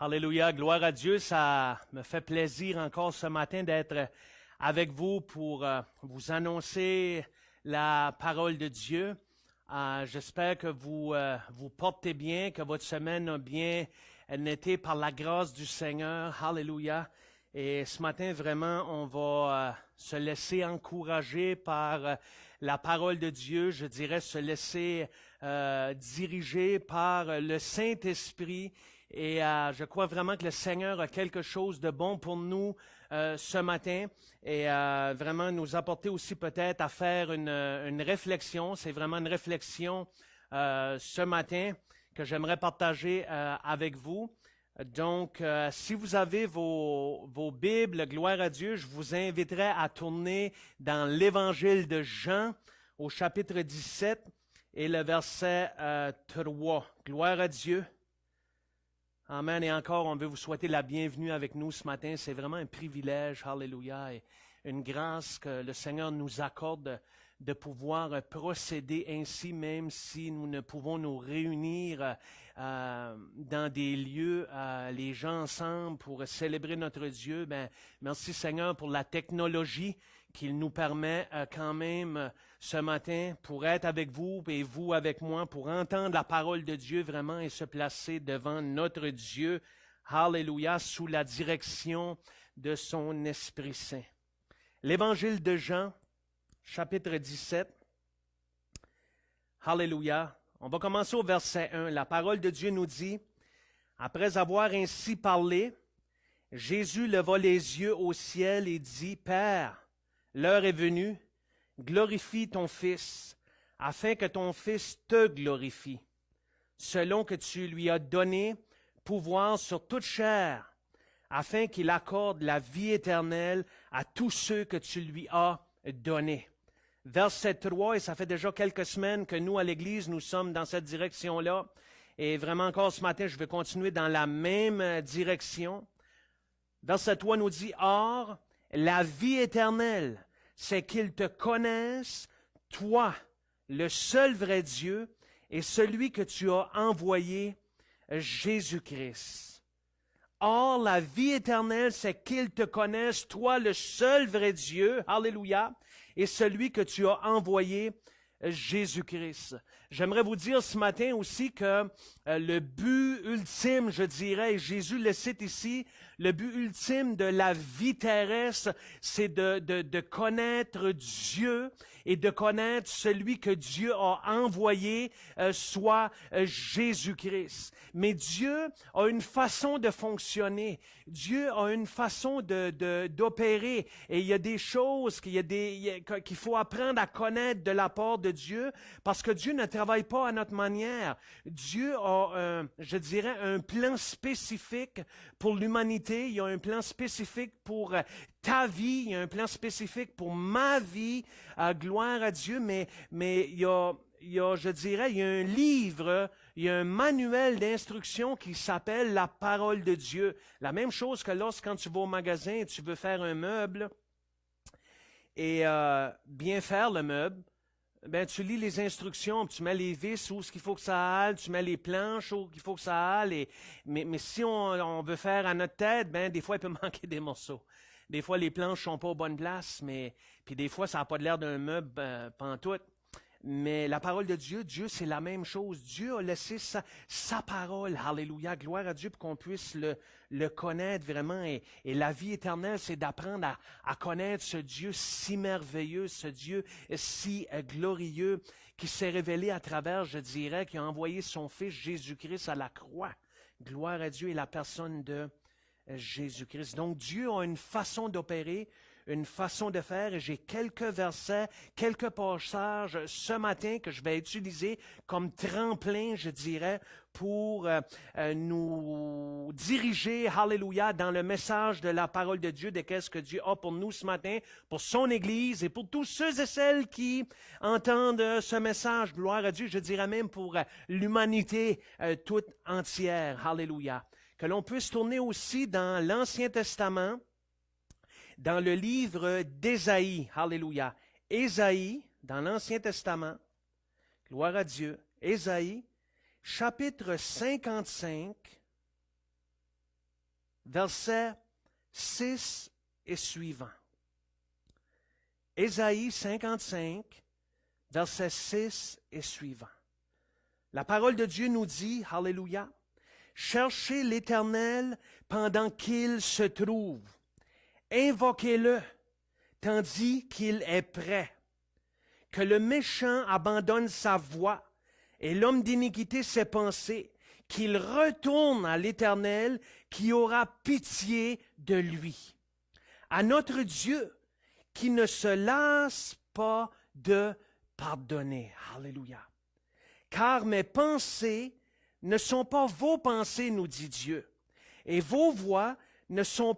Alléluia, gloire à Dieu. Ça me fait plaisir encore ce matin d'être avec vous pour vous annoncer la parole de Dieu. J'espère que vous vous portez bien, que votre semaine a bien été par la grâce du Seigneur. Alléluia. Et ce matin, vraiment, on va se laisser encourager par la parole de Dieu. Je dirais se laisser diriger par le Saint-Esprit. Et je crois vraiment que le Seigneur a quelque chose de bon pour nous ce matin et vraiment nous apporter aussi peut-être à faire une réflexion. C'est vraiment une réflexion ce matin que j'aimerais partager avec vous. Donc, si vous avez vos Bibles, gloire à Dieu, je vous inviterai à tourner dans l'Évangile de Jean au chapitre 17 et le verset 3. Gloire à Dieu. Amen. Et encore, on veut vous souhaiter la bienvenue avec nous ce matin. C'est vraiment un privilège, alléluia, et une grâce que le Seigneur nous accorde de pouvoir procéder ainsi, même si nous ne pouvons nous réunir dans des lieux, les gens ensemble, pour célébrer notre Dieu. Merci Seigneur pour la technologie qu'il nous permet quand même ce matin pour être avec vous et vous avec moi, pour entendre la parole de Dieu vraiment et se placer devant notre Dieu, alléluia, sous la direction de son Esprit Saint. L'Évangile de Jean, chapitre 17, alléluia. On va commencer au verset 1. La parole de Dieu nous dit, « Après avoir ainsi parlé, Jésus leva les yeux au ciel et dit, « Père, l'heure est venue, glorifie ton Fils, afin que ton Fils te glorifie, selon que tu lui as donné pouvoir sur toute chair, afin qu'il accorde la vie éternelle à tous ceux que tu lui as donnés. » Verset 3, et ça fait déjà quelques semaines que nous, à l'Église, nous sommes dans cette direction-là. Et vraiment encore ce matin, je vais continuer dans la même direction. Verset 3 nous dit, « Or, la vie éternelle, c'est qu'ils te connaissent, toi, le seul vrai Dieu, et celui que tu as envoyé, Jésus-Christ. » Or, la vie éternelle, c'est qu'ils te connaissent, toi, le seul vrai Dieu, alléluia, et celui que tu as envoyé, Jésus-Christ. J'aimerais vous dire ce matin aussi que le but ultime, je dirais, et Jésus le cite ici, le but ultime de la vie terrestre, c'est de connaître Dieu et de connaître celui que Dieu a envoyé, soit Jésus-Christ. Mais Dieu a une façon de fonctionner. Dieu a une façon d'opérer. Et il y a des choses qu'il faut apprendre à connaître de la part de Dieu, parce que Dieu ne travaille pas à notre manière. Dieu a, je dirais, un plan spécifique pour l'humanité. Il y a un plan spécifique pour ta vie. Il y a un plan spécifique pour ma vie. Gloire à Dieu. Mais il y a, je dirais, il y a un livre, il y a un manuel d'instruction qui s'appelle la parole de Dieu. La même chose que quand tu vas au magasin et tu veux faire un meuble et bien faire le meuble, tu lis les instructions, tu mets les vis où il faut que ça aille, tu mets les planches où il faut que ça aille. Mais si on veut faire à notre tête, des fois il peut manquer des morceaux. Des fois les planches sont pas aux bonnes places, puis des fois ça n'a pas l'air d'un meuble pantoute. Mais la parole de Dieu, c'est la même chose. Dieu a laissé sa parole, alléluia, gloire à Dieu, pour qu'on puisse le connaître vraiment. Et la vie éternelle, c'est d'apprendre à connaître ce Dieu si merveilleux, ce Dieu si glorieux, qui s'est révélé à travers, je dirais, qui a envoyé son Fils Jésus-Christ à la croix. Gloire à Dieu et la personne de Jésus-Christ. Donc Dieu a une façon d'opérer, une façon de faire, et j'ai quelques versets, quelques passages ce matin que je vais utiliser comme tremplin, je dirais, pour nous diriger, alléluia, dans le message de la parole de Dieu, de qu'est-ce que Dieu a pour nous ce matin, pour son Église et pour tous ceux et celles qui entendent ce message, gloire à Dieu, je dirais même pour l'humanité toute entière, alléluia. Que l'on puisse tourner aussi dans l'Ancien Testament, dans le livre d'Ésaïe, alléluia. Ésaïe, dans l'Ancien Testament, gloire à Dieu, Ésaïe, chapitre 55, versets 6 et suivants. Ésaïe 55, versets 6 et suivants. La parole de Dieu nous dit, Alléluia, « Cherchez l'Éternel pendant qu'il se trouve. Invoquez-le, tandis qu'il est prêt. Que le méchant abandonne sa voie et l'homme d'iniquité ses pensées, qu'il retourne à l'Éternel qui aura pitié de lui. À notre Dieu qui ne se lasse pas de pardonner. » Alléluia. « Car mes pensées ne sont pas vos pensées, nous dit Dieu, et vos voix ne sont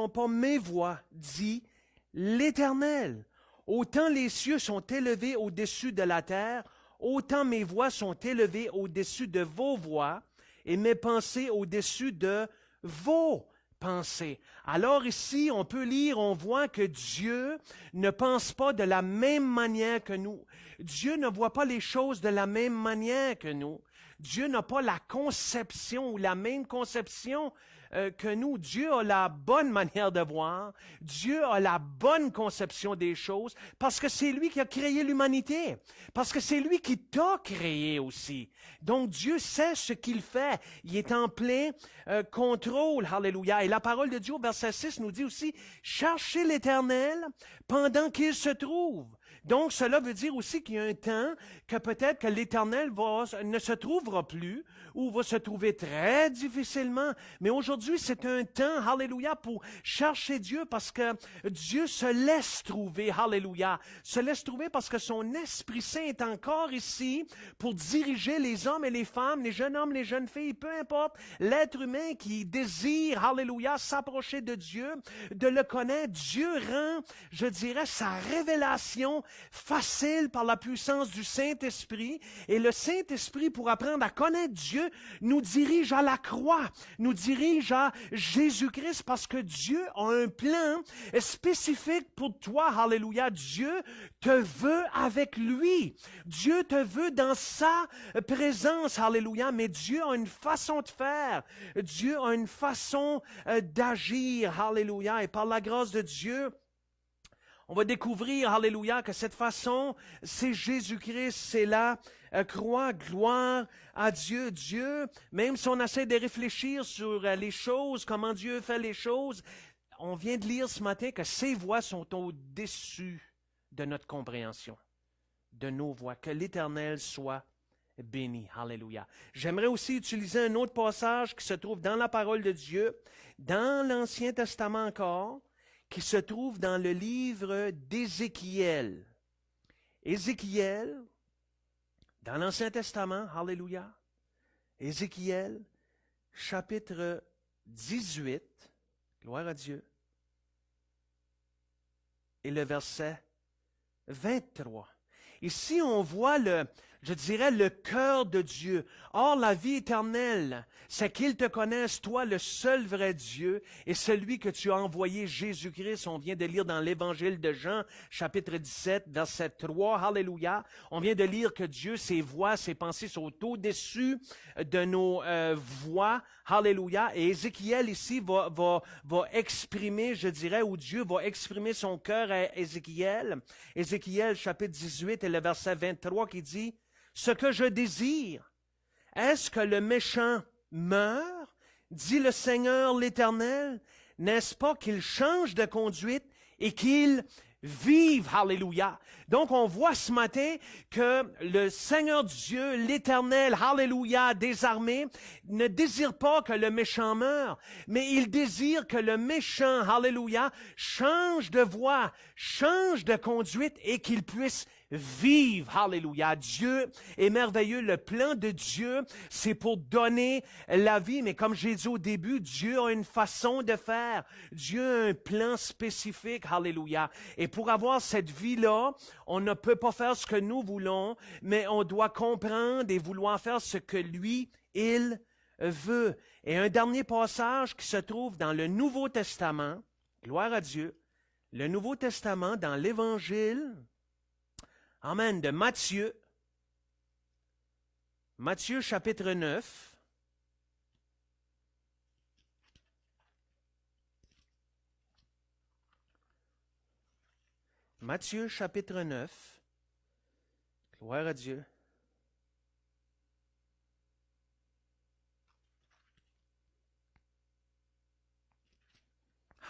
pas mes voix, dit l'Éternel. Autant les cieux sont élevés au-dessus de la terre, autant mes voix sont élevées au-dessus de vos voix, et mes pensées au-dessus de vos pensées. » Alors ici, on peut lire, on voit que Dieu ne pense pas de la même manière que nous. Dieu ne voit pas les choses de la même manière que nous. Dieu n'a pas la conception ou la même conception que nous. Dieu a la bonne manière de voir. Dieu a la bonne conception des choses parce que c'est lui qui a créé l'humanité. Parce que c'est lui qui t'a créé aussi. Donc Dieu sait ce qu'il fait. Il est en plein contrôle. Alléluia. Et la parole de Dieu au verset 6 nous dit aussi, « Cherchez l'Éternel pendant qu'il se trouve. » Donc, cela veut dire aussi qu'il y a un temps que peut-être que l'Éternel ne se trouvera plus ou va se trouver très difficilement. Mais aujourd'hui, c'est un temps, alléluia, pour chercher Dieu parce que Dieu se laisse trouver, alléluia. Se laisse trouver parce que son Esprit Saint est encore ici pour diriger les hommes et les femmes, les jeunes hommes, les jeunes filles, peu importe, l'être humain qui désire, alléluia, s'approcher de Dieu, de le connaître. Dieu rend, je dirais, sa révélation facile par la puissance du Saint-Esprit. Et le Saint-Esprit, pour apprendre à connaître Dieu, nous dirige à la croix, nous dirige à Jésus-Christ parce que Dieu a un plan spécifique pour toi. Alléluia. Dieu te veut avec lui. Dieu te veut dans sa présence. Alléluia. Mais Dieu a une façon de faire. Dieu a une façon d'agir. Alléluia. Et par la grâce de Dieu, on va découvrir, alléluia, que cette façon, c'est Jésus-Christ, c'est la croix, gloire à Dieu. Dieu, même si on essaie de réfléchir sur les choses, comment Dieu fait les choses, on vient de lire ce matin que ses voies sont au-dessus de notre compréhension, de nos voies. Que l'Éternel soit béni. Alléluia. J'aimerais aussi utiliser un autre passage qui se trouve dans la parole de Dieu, dans l'Ancien Testament encore, qui se trouve dans le livre d'Ézéchiel. Ézéchiel, dans l'Ancien Testament, alléluia, Ézéchiel, chapitre 18, gloire à Dieu, et le verset 23. Ici, on voit je dirais, le cœur de Dieu. Or, la vie éternelle, c'est qu'il te connaisse, toi, le seul vrai Dieu, et celui que tu as envoyé, Jésus-Christ. On vient de lire dans l'Évangile de Jean, chapitre 17, verset 3, alléluia. On vient de lire que Dieu, ses voix, ses pensées sont au-dessus de nos voix, alléluia. Et Ézéchiel, ici, va exprimer, je dirais, ou Dieu va exprimer son cœur à Ézéchiel. Ézéchiel, chapitre 18, et le verset 23, qui dit, « Ce que je désire, est-ce que le méchant meure, dit le Seigneur l'Éternel, n'est-ce pas qu'il change de conduite et qu'il vive? » Alléluia. Donc, on voit ce matin que le Seigneur Dieu, l'Éternel, alléluia, des armées, ne désire pas que le méchant meure, mais il désire que le méchant, alléluia, change de voie, change de conduite et qu'il puisse vivre. Alléluia. Dieu est merveilleux. Le plan de Dieu, c'est pour donner la vie. Mais comme j'ai dit au début, Dieu a une façon de faire. Dieu a un plan spécifique. Alléluia. Et pour avoir cette vie-là, on ne peut pas faire ce que nous voulons, mais on doit comprendre et vouloir faire ce que lui, il veut. Et un dernier passage qui se trouve dans le Nouveau Testament, gloire à Dieu, le Nouveau Testament dans l'Évangile, amen, de Matthieu. Matthieu chapitre 9. Matthieu chapitre 9. Gloire à Dieu.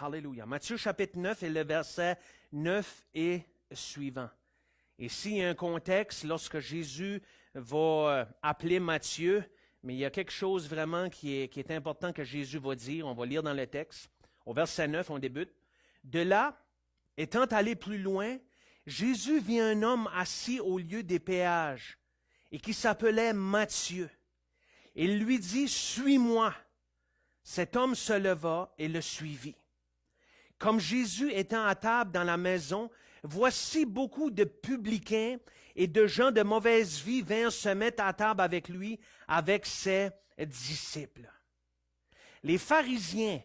Alléluia. Matthieu chapitre 9 et le verset 9 et suivant. Ici, il y a un contexte lorsque Jésus va appeler Matthieu, mais il y a quelque chose vraiment qui est important que Jésus va dire. On va lire dans le texte. Au verset 9, on débute. De là, étant allé plus loin, Jésus vit un homme assis au lieu des péages et qui s'appelait Matthieu. Il lui dit, « Suis-moi. » Cet homme se leva et le suivit. Comme Jésus étant à table dans la maison, voici beaucoup de publicains et de gens de mauvaise vie vinrent se mettre à table avec lui, avec ses disciples. Les pharisiens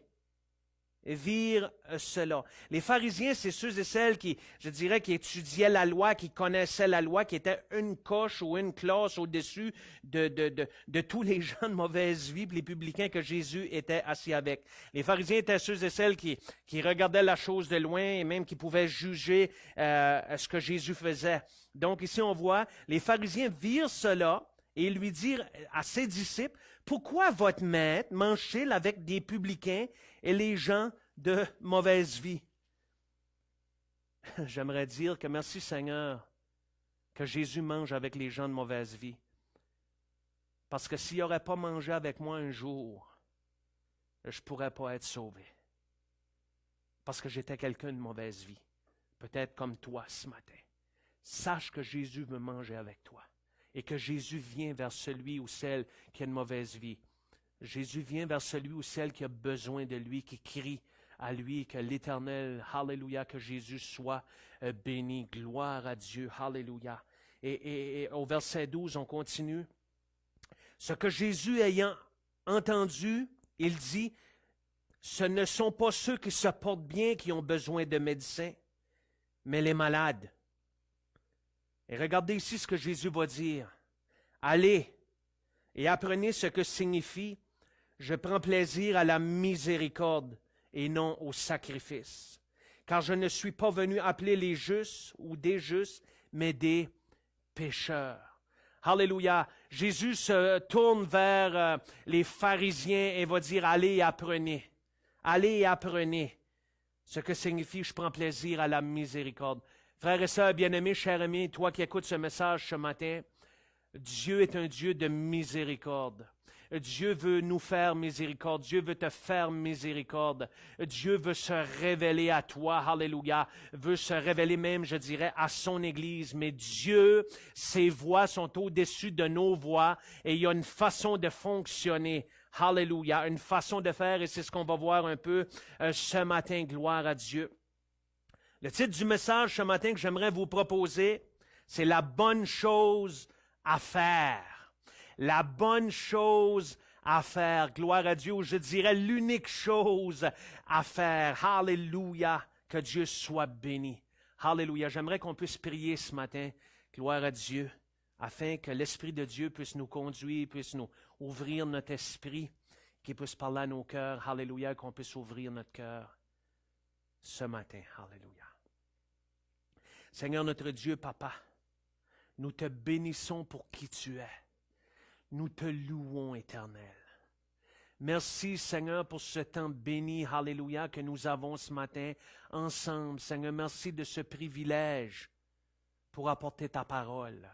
virent cela. Les pharisiens, c'est ceux et celles qui, je dirais, qui étudiaient la loi, qui connaissaient la loi, qui étaient une coche ou une classe au-dessus de tous les gens de mauvaise vie, les publicains que Jésus était assis avec. Les pharisiens étaient ceux et celles qui regardaient la chose de loin et même qui pouvaient juger ce que Jésus faisait. Donc ici on voit, les pharisiens virent cela et lui dirent à ses disciples, « Pourquoi votre maître mange-t-il avec des publicains et les gens de mauvaise vie? » J'aimerais dire que merci Seigneur que Jésus mange avec les gens de mauvaise vie. Parce que s'il n'aurait pas mangé avec moi un jour, je ne pourrais pas être sauvé. Parce que j'étais quelqu'un de mauvaise vie. Peut-être comme toi ce matin. Sache que Jésus veut manger avec toi. Et que Jésus vient vers celui ou celle qui a une mauvaise vie. Jésus vient vers celui ou celle qui a besoin de lui, qui crie à lui, que l'Éternel, Alléluia, que Jésus soit béni. Gloire à Dieu, Alléluia. Et au verset 12, on continue. Ce que Jésus ayant entendu, il dit, ce ne sont pas ceux qui se portent bien qui ont besoin de médecins, mais les malades. Et regardez ici ce que Jésus va dire. Allez et apprenez ce que signifie « Je prends plaisir à la miséricorde et non au sacrifice. Car je ne suis pas venu appeler les justes ou des justes, mais des pécheurs. » Alléluia. Jésus se tourne vers les pharisiens et va dire « Allez et apprenez. Allez et apprenez ce que signifie « Je prends plaisir à la miséricorde. » Frères et sœurs bien-aimés, chers amis, toi qui écoutes ce message ce matin, Dieu est un Dieu de miséricorde. Dieu veut nous faire miséricorde. Dieu veut te faire miséricorde. Dieu veut se révéler à toi, alléluia, veut se révéler même, je dirais, à son Église. Mais Dieu, ses voies sont au-dessus de nos voies et il y a une façon de fonctionner. Alléluia, une façon de faire et c'est ce qu'on va voir un peu ce matin. Gloire à Dieu. Le titre du message ce matin que j'aimerais vous proposer, c'est « La bonne chose à faire ». La bonne chose à faire. Gloire à Dieu. Je dirais l'unique chose à faire. Alléluia. Que Dieu soit béni. Alléluia. J'aimerais qu'on puisse prier ce matin. Gloire à Dieu. Afin que l'Esprit de Dieu puisse nous conduire, puisse nous ouvrir notre esprit, qu'il puisse parler à nos cœurs. Alléluia. Qu'on puisse ouvrir notre cœur ce matin. Alléluia. Seigneur notre Dieu, Papa, nous te bénissons pour qui tu es. Nous te louons, Éternel. Merci, Seigneur, pour ce temps béni, alléluia, que nous avons ce matin ensemble. Seigneur, merci de ce privilège pour apporter ta parole.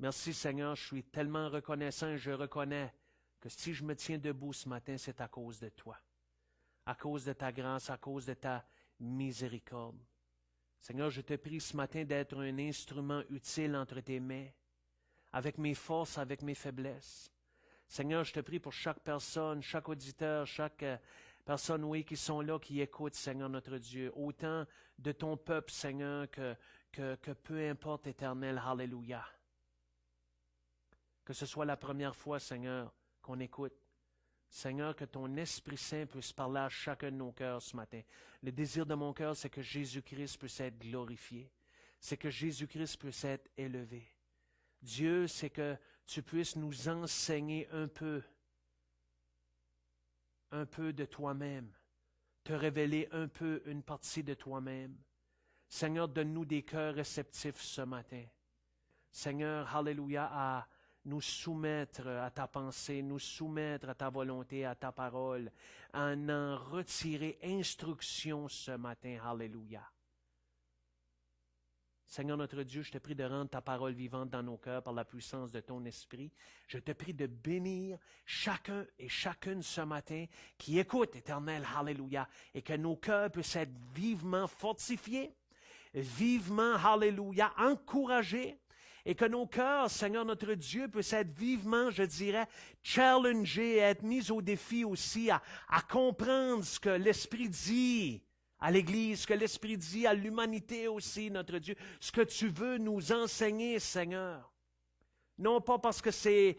Merci, Seigneur, je suis tellement reconnaissant et je reconnais que si je me tiens debout ce matin, c'est à cause de toi, à cause de ta grâce, à cause de ta miséricorde. Seigneur, je te prie ce matin d'être un instrument utile entre tes mains, avec mes forces, avec mes faiblesses. Seigneur, je te prie pour chaque personne, chaque auditeur, chaque personne, oui, qui sont là, qui écoutent, Seigneur notre Dieu. Autant de ton peuple, Seigneur, que peu importe, Éternel, alléluia. Que ce soit la première fois, Seigneur, qu'on écoute. Seigneur, que ton Esprit Saint puisse parler à chacun de nos cœurs ce matin. Le désir de mon cœur, c'est que Jésus-Christ puisse être glorifié. C'est que Jésus-Christ puisse être élevé. Dieu, c'est que tu puisses nous enseigner un peu de toi-même, te révéler un peu une partie de toi-même. Seigneur, donne-nous des cœurs réceptifs ce matin. Seigneur, alléluia, à nous soumettre à ta pensée, nous soumettre à ta volonté, à ta parole, à en retirer instruction ce matin. Alléluia. Seigneur notre Dieu, je te prie de rendre ta parole vivante dans nos cœurs par la puissance de ton esprit. Je te prie de bénir chacun et chacune ce matin qui écoute, Éternel, alléluia, et que nos cœurs puissent être vivement fortifiés, vivement, alléluia, encouragés, et que nos cœurs, Seigneur notre Dieu, puissent être vivement, je dirais, challengés, être mis au défi aussi à comprendre ce que l'Esprit dit à l'Église, ce que l'Esprit dit à l'humanité aussi, notre Dieu, ce que tu veux nous enseigner, Seigneur. Non pas parce que c'est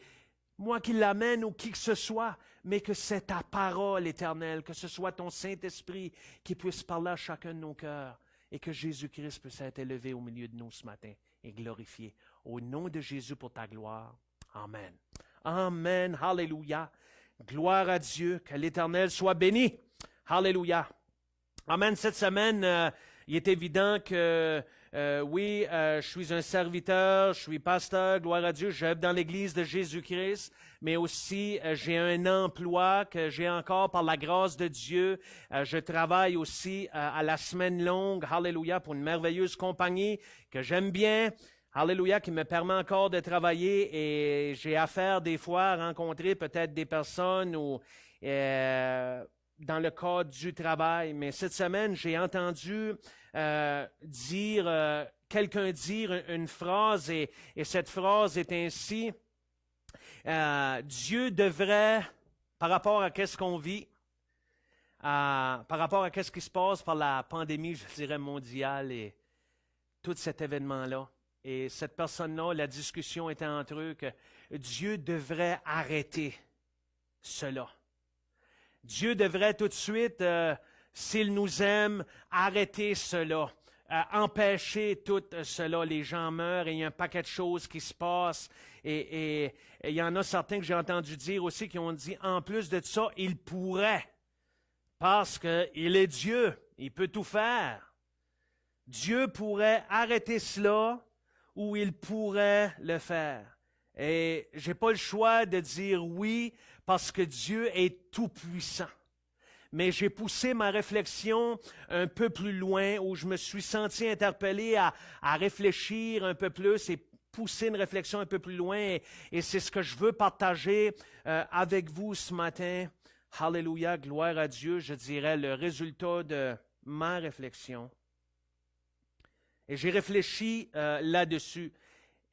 moi qui l'amène ou qui que ce soit, mais que c'est ta parole éternelle, que ce soit ton Saint-Esprit qui puisse parler à chacun de nos cœurs et que Jésus-Christ puisse être élevé au milieu de nous ce matin et glorifié. Au nom de Jésus pour ta gloire. Amen. Amen. Alléluia. Gloire à Dieu. Que l'Éternel soit béni. Alléluia. Amen. Cette semaine, il est évident que oui, je suis un serviteur, je suis pasteur, gloire à Dieu, j'œuvre dans l'Église de Jésus-Christ, mais aussi j'ai un emploi que j'ai encore par la grâce de Dieu. Je travaille aussi à la semaine longue, alléluia, pour une merveilleuse compagnie que j'aime bien. Alléluia, qui me permet encore de travailler et j'ai affaire des fois à rencontrer peut-être des personnes ou dans le cadre du travail. Mais cette semaine, j'ai entendu quelqu'un dire une phrase et cette phrase est ainsi, Dieu devrait, par rapport à qu'est-ce qu'on vit, par rapport à qu'est-ce qui se passe par la pandémie, je dirais mondiale et tout cet événement-là. Et cette personne-là, la discussion était entre eux que Dieu devrait arrêter cela. Dieu devrait tout de suite, s'il nous aime, arrêter cela, empêcher tout cela. Les gens meurent et il y a un paquet de choses qui se passent. Et il y en a certains que j'ai entendu dire aussi qui ont dit, en plus de ça, il pourrait, parce qu'il est Dieu, il peut tout faire. Dieu pourrait arrêter cela ou il pourrait le faire. Et je n'ai pas le choix de dire oui parce que Dieu est tout-puissant. Mais j'ai poussé ma réflexion un peu plus loin où je me suis senti interpellé à réfléchir un peu plus et pousser une réflexion un peu plus loin. Et c'est ce que je veux partager avec vous ce matin. Alléluia, gloire à Dieu, je dirais le résultat de ma réflexion. Et j'ai réfléchi là-dessus.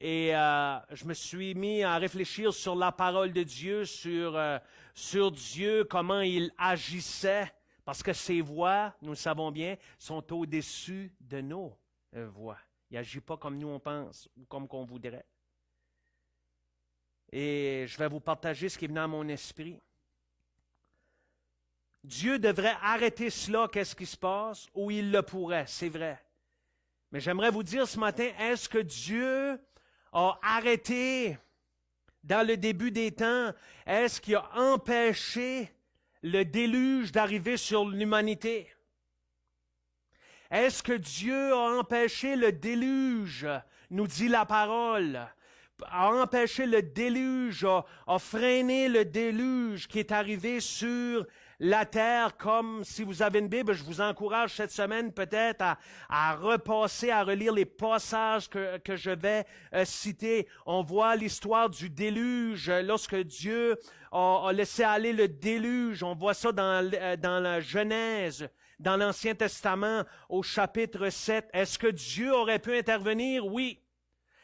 Et je me suis mis à réfléchir sur la parole de Dieu, sur Dieu, comment il agissait, parce que ses voix, nous le savons bien, sont au-dessus de nos voix. Il n'agit pas comme nous on pense ou comme qu'on voudrait. Et je vais vous partager ce qui est venu à mon esprit. Dieu devrait arrêter cela, qu'est-ce qui se passe, ou il le pourrait, c'est vrai. Mais j'aimerais vous dire ce matin, est-ce que Dieu a arrêté dans le début des temps? Est-ce qu'il a empêché le déluge d'arriver sur l'humanité? Est-ce que Dieu a empêché le déluge, nous dit la parole, a empêché le déluge, a freiné le déluge qui est arrivé sur la terre? Comme si vous avez une Bible, je vous encourage cette semaine peut-être à repasser, à relire les passages que je vais citer. On voit l'histoire du déluge, lorsque Dieu a laissé aller le déluge. On voit ça dans la Genèse, dans l'Ancien Testament, au chapitre 7. Est-ce que Dieu aurait pu intervenir? Oui.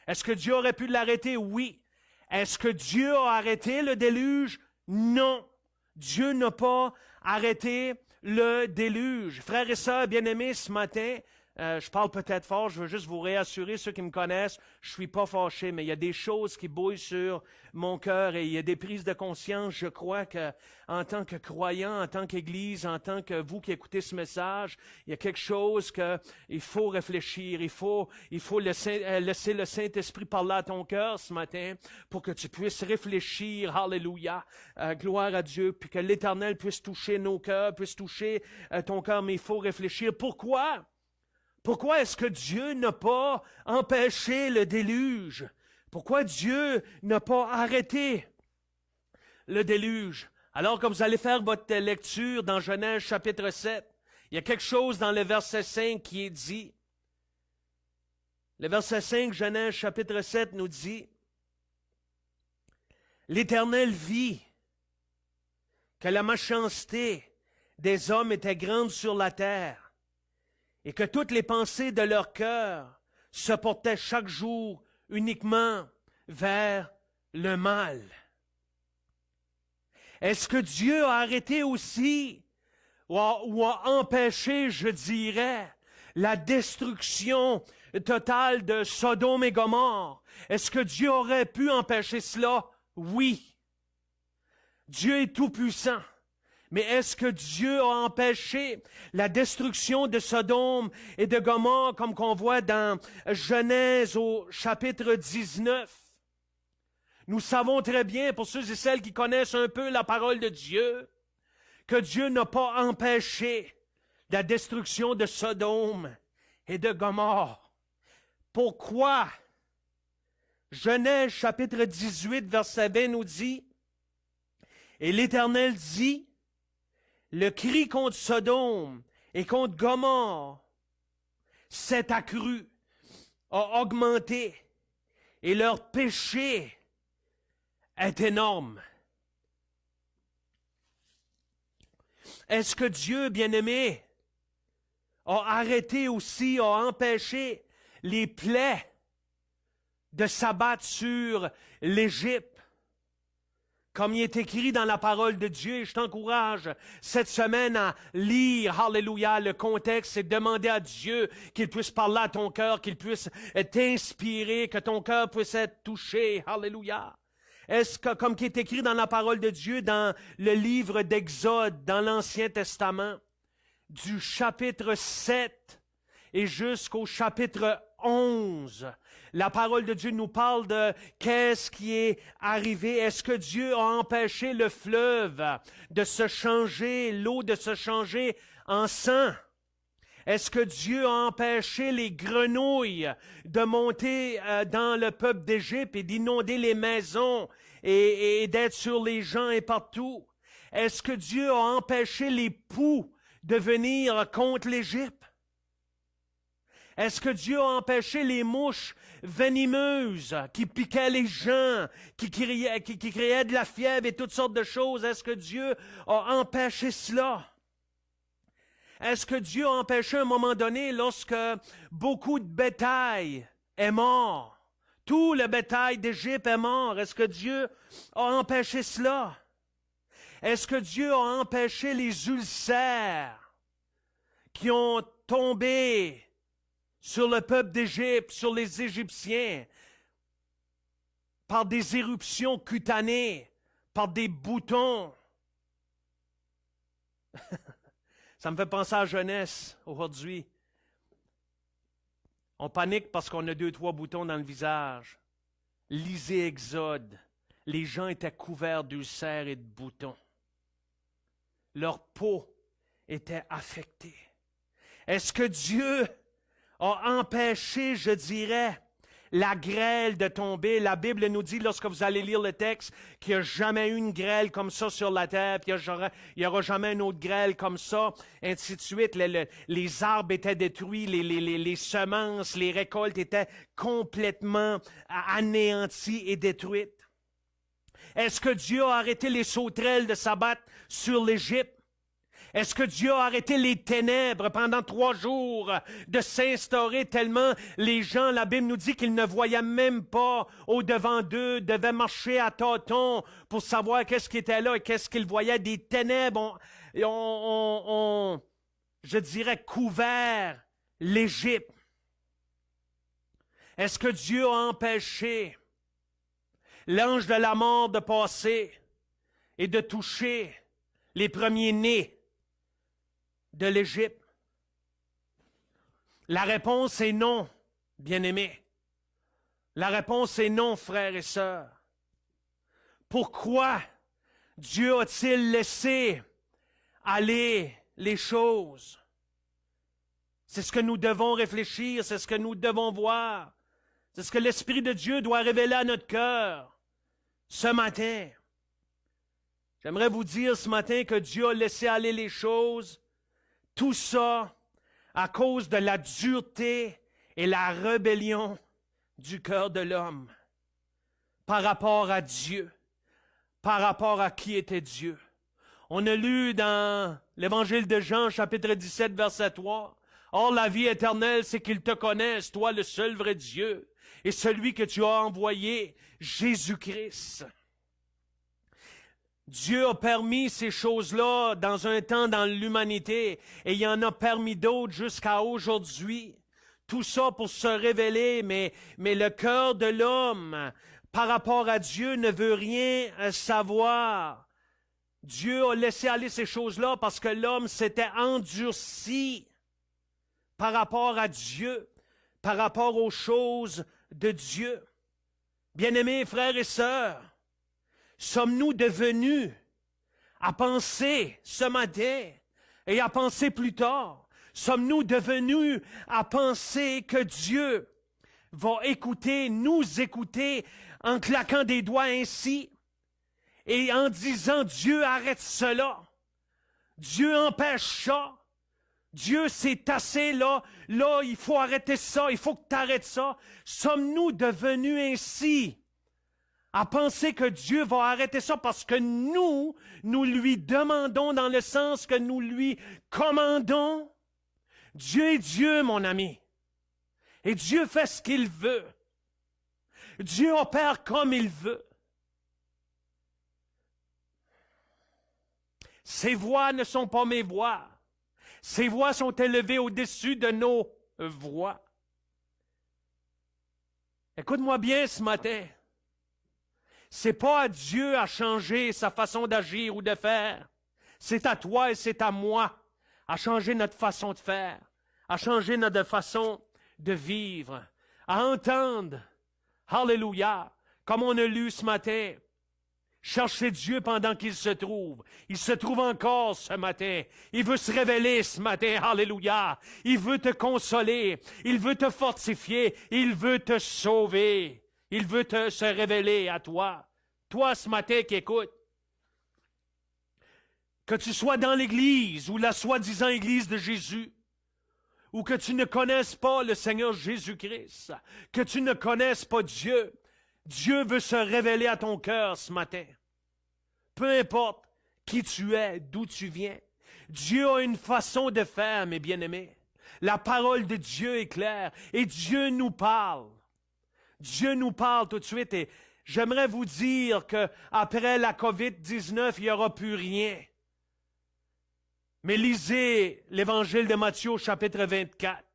Est-ce que Dieu aurait pu l'arrêter? Oui. Est-ce que Dieu a arrêté le déluge? Non. Dieu n'a pas arrêté le déluge. Frères et sœurs bien-aimés, ce matin, je parle peut-être fort, je veux juste vous réassurer, ceux qui me connaissent, je ne suis pas fâché, mais il y a des choses qui bouillent sur mon cœur et il y a des prises de conscience. Je crois qu'en tant que croyant, en tant qu'Église, en tant que vous qui écoutez ce message, il y a quelque chose qu'il faut réfléchir, il faut laisser le Saint-Esprit parler à ton cœur ce matin pour que tu puisses réfléchir, alléluia, gloire à Dieu, puis que l'Éternel puisse toucher nos cœurs, puisse toucher ton cœur, mais il faut réfléchir. Pourquoi? Pourquoi est-ce que Dieu n'a pas empêché le déluge? Pourquoi Dieu n'a pas arrêté le déluge? Alors que vous allez faire votre lecture dans Genèse chapitre 7, il y a quelque chose dans le verset 5 qui est dit. Le verset 5, Genèse chapitre 7 nous dit, « L'Éternel vit que la méchanceté des hommes était grande sur la terre, et que toutes les pensées de leur cœur se portaient chaque jour uniquement vers le mal. » Est-ce que Dieu a arrêté aussi ou a empêché, je dirais, la destruction totale de Sodome et Gomorrhe? Est-ce que Dieu aurait pu empêcher cela? Oui. Dieu est tout-puissant. Mais est-ce que Dieu a empêché la destruction de Sodome et de Gomorrhe, comme qu'on voit dans Genèse au chapitre 19? Nous savons très bien, pour ceux et celles qui connaissent un peu la parole de Dieu, que Dieu n'a pas empêché la destruction de Sodome et de Gomorrhe. Pourquoi? Genèse chapitre 18, verset 20 nous dit, « Et l'Éternel dit, le cri contre Sodome et contre Gomorrhe s'est accru, a augmenté, et leur péché est énorme. » Est-ce que Dieu, bien-aimé, a arrêté aussi, a empêché les plaies de s'abattre sur l'Égypte? Comme il est écrit dans la parole de Dieu, et je t'encourage cette semaine à lire, alléluia, le contexte et demander à Dieu qu'il puisse parler à ton cœur, qu'il puisse t'inspirer, que ton cœur puisse être touché, alléluia. Est-ce que, comme qui est écrit dans la parole de Dieu, dans le livre d'Exode, dans l'Ancien Testament, du chapitre 7 et jusqu'au chapitre 11, la parole de Dieu nous parle de qu'est-ce qui est arrivé. Est-ce que Dieu a empêché le fleuve de se changer, l'eau de se changer en sang? Est-ce que Dieu a empêché les grenouilles de monter dans le peuple d'Égypte et d'inonder les maisons et d'être sur les gens et partout? Est-ce que Dieu a empêché les poux de venir contre l'Égypte? Est-ce que Dieu a empêché les mouches venimeuses qui piquaient les gens, qui créaient de la fièvre et toutes sortes de choses? Est-ce que Dieu a empêché cela? Est-ce que Dieu a empêché à un moment donné, lorsque beaucoup de bétail est mort, tout le bétail d'Égypte est mort, est-ce que Dieu a empêché cela? Est-ce que Dieu a empêché les ulcères qui ont tombé sur le peuple d'Égypte, sur les Égyptiens, par des éruptions cutanées, par des boutons? Ça me fait penser à la jeunesse aujourd'hui. On panique parce qu'on a 2-3 boutons dans le visage. Lisez Exode. Les gens étaient couverts d'ulcères et de boutons. Leur peau était affectée. Est-ce que Dieu a empêché, je dirais, la grêle de tomber? La Bible nous dit, lorsque vous allez lire le texte, qu'il n'y a jamais eu une grêle comme ça sur la terre, puis il n'y aura jamais une autre grêle comme ça, ainsi de suite. Les arbres étaient détruits, les semences, les récoltes étaient complètement anéanties et détruites. Est-ce que Dieu a arrêté les sauterelles de s'abattre sur l'Égypte? Est-ce que Dieu a arrêté les ténèbres pendant 3 jours de s'instaurer tellement les gens, la Bible nous dit qu'ils ne voyaient même pas au-devant d'eux, devaient marcher à tâtons pour savoir qu'est-ce qui était là et qu'est-ce qu'ils voyaient. Des ténèbres ont, je dirais, couvert l'Égypte. Est-ce que Dieu a empêché l'ange de la mort de passer et de toucher les premiers-nés de l'Égypte? La réponse est non, bien-aimés. La réponse est non, frères et sœurs. Pourquoi Dieu a-t-il laissé aller les choses? C'est ce que nous devons réfléchir, c'est ce que nous devons voir. C'est ce que l'Esprit de Dieu doit révéler à notre cœur ce matin. J'aimerais vous dire ce matin que Dieu a laissé aller les choses, tout ça à cause de la dureté et la rébellion du cœur de l'homme par rapport à Dieu, par rapport à qui était Dieu. On a lu dans l'Évangile de Jean, chapitre 17, verset 3, « Or, la vie éternelle, c'est qu'ils te connaissent, toi, le seul vrai Dieu, et celui que tu as envoyé, Jésus-Christ. » Dieu a permis ces choses-là dans un temps dans l'humanité, et il y en a permis d'autres jusqu'à aujourd'hui. Tout ça pour se révéler, mais le cœur de l'homme, par rapport à Dieu, ne veut rien savoir. Dieu a laissé aller ces choses-là parce que l'homme s'était endurci par rapport à Dieu, par rapport aux choses de Dieu. Bien-aimés frères et sœurs, sommes-nous devenus à penser ce matin et à penser plus tard? Sommes-nous devenus à penser que Dieu va nous écouter en claquant des doigts ainsi et en disant « Dieu, arrête cela. Dieu empêche ça. Dieu, c'est assez là. Là, il faut arrêter ça. Il faut que tu arrêtes ça. » Sommes-nous devenus ainsi à penser que Dieu va arrêter ça parce que nous lui demandons dans le sens que nous lui commandons? Dieu est Dieu, mon ami. Et Dieu fait ce qu'il veut. Dieu opère comme il veut. Ses voix ne sont pas mes voix. Ses voix sont élevées au-dessus de nos voix. Écoute-moi bien ce matin. C'est pas à Dieu à changer sa façon d'agir ou de faire. C'est à toi et c'est à moi à changer notre façon de faire, à changer notre façon de vivre, à entendre, alléluia, comme on a lu ce matin, cherchez Dieu pendant qu'il se trouve. Il se trouve encore ce matin. Il veut se révéler ce matin, alléluia. Il veut te consoler, il veut te fortifier, il veut te sauver. Il veut se révéler à toi. Toi ce matin qui écoutes, que tu sois dans l'Église ou la soi-disant Église de Jésus, ou que tu ne connaisses pas le Seigneur Jésus-Christ, que tu ne connaisses pas Dieu, Dieu veut se révéler à ton cœur ce matin. Peu importe qui tu es, d'où tu viens, Dieu a une façon de faire, mes bien-aimés. La parole de Dieu est claire et Dieu nous parle. Dieu nous parle tout de suite et j'aimerais vous dire qu'après la COVID-19, il n'y aura plus rien. Mais lisez l'Évangile de Matthieu au chapitre 24.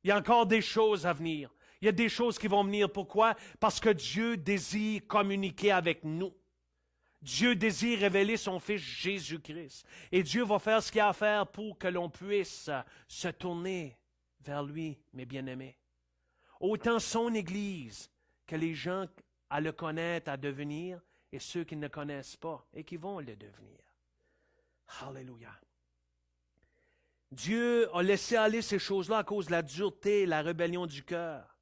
Il y a encore des choses à venir. Il y a des choses qui vont venir. Pourquoi? Parce que Dieu désire communiquer avec nous. Dieu désire révéler son Fils Jésus-Christ. Et Dieu va faire ce qu'il a à faire pour que l'on puisse se tourner vers lui, mes bien-aimés. Autant son Église que les gens à le connaître, à devenir, et ceux qui ne le connaissent pas et qui vont le devenir. Alléluia. Dieu a laissé aller ces choses-là à cause de la dureté et la rébellion du cœur.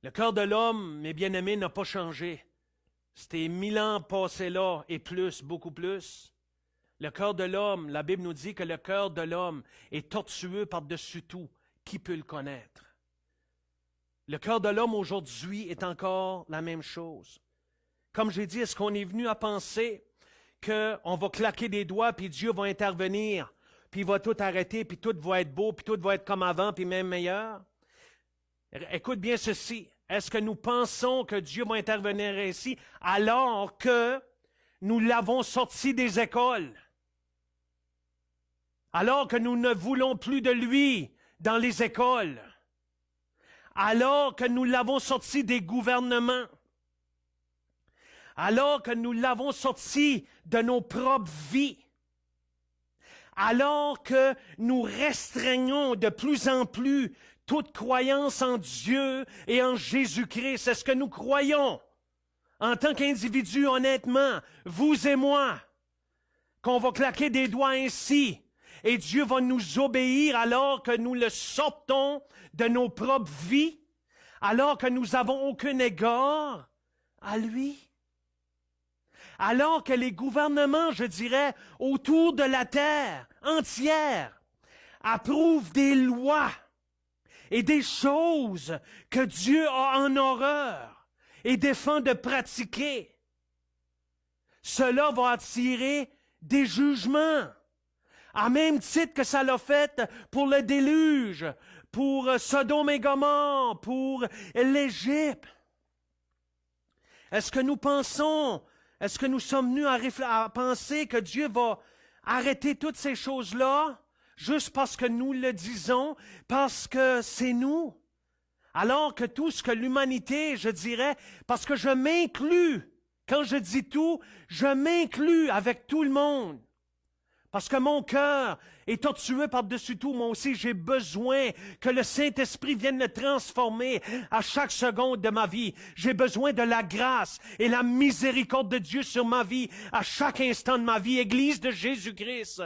Le cœur de l'homme, mes bien-aimés, n'a pas changé. C'était 1000 ans passés là et plus, beaucoup plus. Le cœur de l'homme, la Bible nous dit que le cœur de l'homme est tortueux par-dessus tout. Qui peut le connaître? Le cœur de l'homme aujourd'hui est encore la même chose. Comme j'ai dit, est-ce qu'on est venu à penser qu'on va claquer des doigts, puis Dieu va intervenir, puis il va tout arrêter, puis tout va être beau, puis tout va être comme avant, puis même meilleur? Écoute bien ceci. Est-ce que nous pensons que Dieu va intervenir ainsi alors que nous l'avons sorti des écoles? Alors que nous ne voulons plus de lui dans les écoles? Alors que nous l'avons sorti des gouvernements? Alors que nous l'avons sorti de nos propres vies? Alors que nous restreignons de plus en plus toute croyance en Dieu et en Jésus-Christ? Est-ce que nous croyons, en tant qu'individus, honnêtement, vous et moi, qu'on va claquer des doigts ainsi et Dieu va nous obéir alors que nous le sortons de nos propres vies, alors que nous n'avons aucun égard à lui. Alors que les gouvernements, je dirais, autour de la terre entière, approuvent des lois et des choses que Dieu a en horreur et défend de pratiquer, cela va attirer des jugements, à même titre que ça l'a fait pour le déluge, pour Sodome et Gomorrhe, pour l'Égypte. Est-ce que nous pensons, est-ce que nous sommes venus à penser que Dieu va arrêter toutes ces choses-là juste parce que nous le disons, parce que c'est nous? Alors que tout ce que l'humanité, je dirais, parce que je m'inclus, quand je dis tout, je m'inclus avec tout le monde. Parce que mon cœur est tortueux par-dessus tout. Moi aussi, j'ai besoin que le Saint-Esprit vienne le transformer à chaque seconde de ma vie. J'ai besoin de la grâce et la miséricorde de Dieu sur ma vie à chaque instant de ma vie. Église de Jésus-Christ.